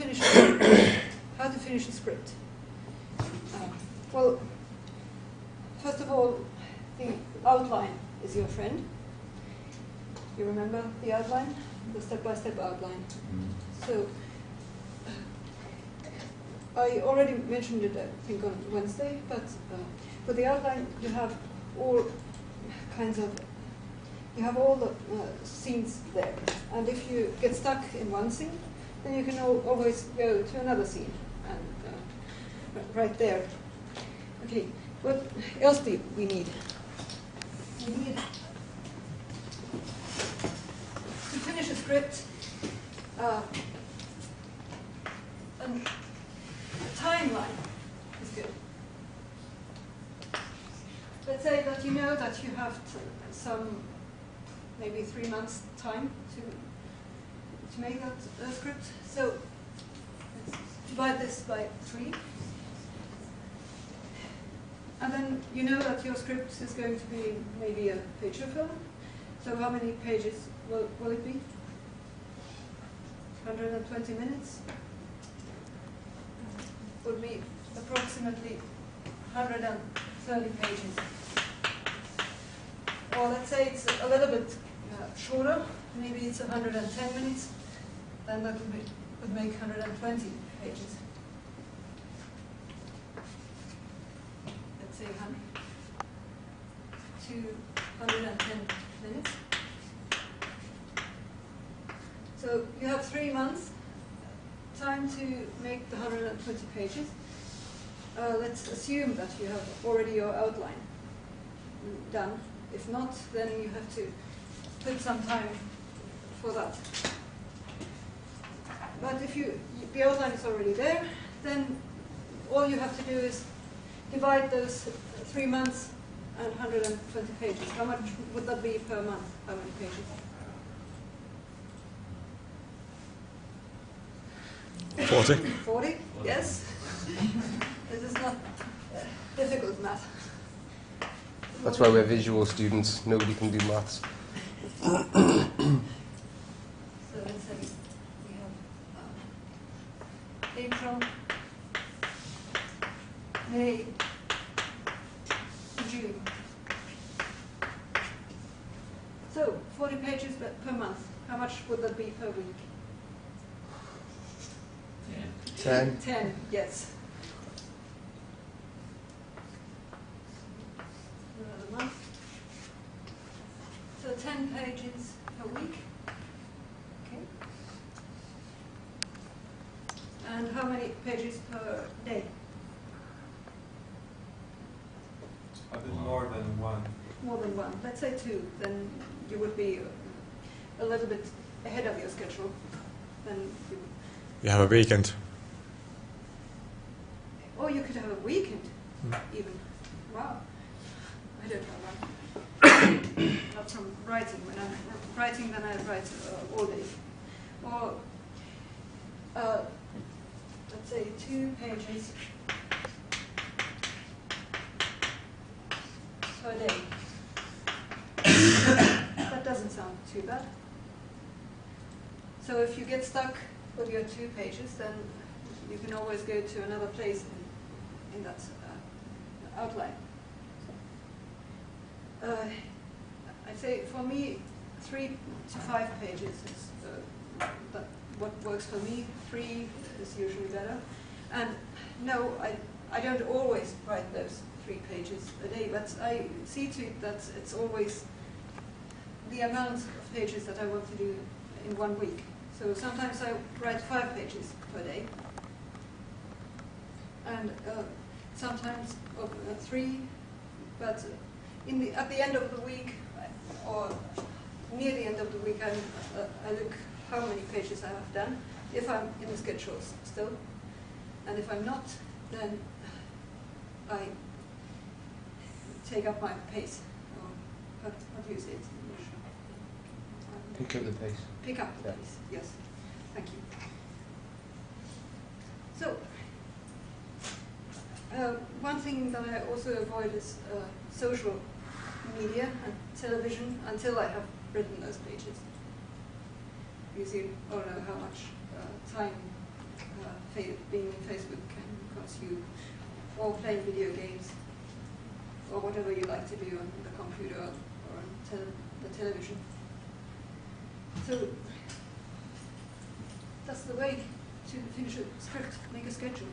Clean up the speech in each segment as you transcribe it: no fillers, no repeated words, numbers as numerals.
finish a script. Well, first of all, the outline is your friend. You remember the outline, the step-by-step outline. So I already mentioned it, I think, on Wednesday, but for the outline you have all kinds of, you have all the scenes there. And if you get stuck in one scene, then you can always go to another scene and right there. Okay, what else do we need? We need to finish a script, a timeline is good. Let's say that you know that you have some maybe 3 months time to make that script. So let's divide this by 3. And then you know that your script is going to be maybe a feature film. So how many pages will it be? 120 minutes? Would be approximately 130 pages. Or let's say it's a little bit shorter, maybe it's 110 minutes, then that would make 120 pages. Let's say 210 minutes. So you have 3 months time to make the 120 pages. Let's assume that you have already your outline done. If not, then you have to put some time for that. But if the outline is already there, then all you have to do is divide those 3 months and 120 pages. How much would that be per month? How many pages? 40. 40, yes. This is not difficult math. That's why we're visual students. Nobody can do maths. So let's say we have April, May, June. So 40 pages per month. How much would that be per week? 10. 10, yes. Another month. So 10 pages per week. Okay. And how many pages per day? A bit more than 1. More than 1. Let's say 2. Then you would be a little bit ahead of your schedule. Then You have a weekend. or you could have a weekend, even. Wow. I don't have that. Not from writing. When I'm writing, then I write all day. Or, let's say 2 pages per day. That doesn't sound too bad. So if you get stuck with your 2 pages, then you can always go to another place in that outline. I'd say for me, 3 to 5 pages is what works for me. 3 is usually better. And no, I don't always write those 3 pages a day, but I see to it that it's always the amount of pages that I want to do in 1 week. So sometimes I write 5 pages per day, and sometimes 3. But at the end of the week, or near the end of the week, I look how many pages I have done, if I'm in the schedule still, and if I'm not, then I take up my pace. Or how do you say it in English? Pick up the pace. Pick up the pace, yes. Thank you. So, one thing that I also avoid is social media and television until I have written those pages. Because you all know how much time being on Facebook can consume, or playing video games, or whatever you like to do on the computer or on the television. So that's the way to finish a script, make a schedule.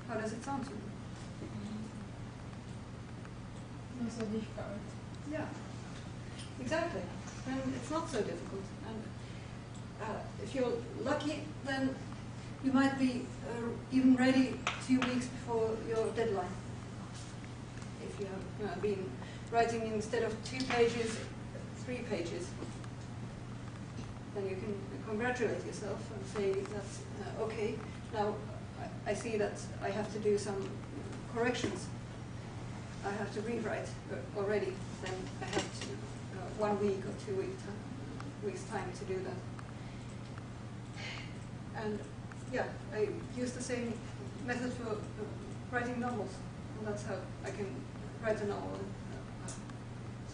How does it sound to you? Not so difficult. Yeah, exactly. And it's not so difficult. And if you're lucky, then you might be even ready 2 weeks before your deadline. If you have been writing instead of 2 pages, 3 pages, then you can congratulate yourself and say that's okay. Now I see that I have to do some corrections. I have to rewrite already. Then I have to 1 week or 2 weeks time to do that. And yeah, I use the same method for writing novels, and that's how I can write a novel in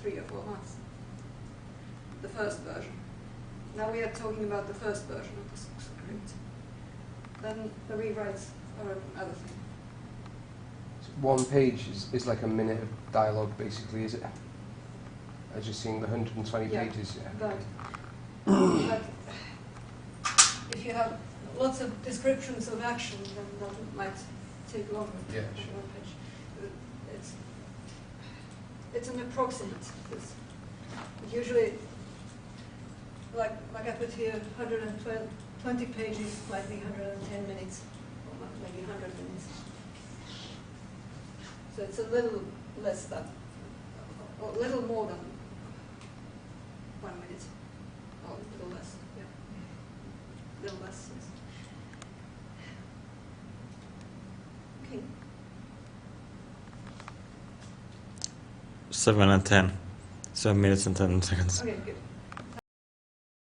3 or 4 months. The first version. Now we are talking about the first version of the script. Then the rewrites are another thing. So 1 page is like a minute of dialogue, basically, is it? As you're seeing the 120 pages, yeah. Right. But if you have lots of descriptions of action, then that might take longer. Yeah, than sure. 1 page. It's an approximate. Usually, like I put here, 120 pages might be 110 minutes, or maybe 100 minutes. So it's a little less than, or a little more than 1 minute, or a little less, yeah. A little less, yes. Okay. 7 and 10. 7 minutes and 10 seconds. Okay, good.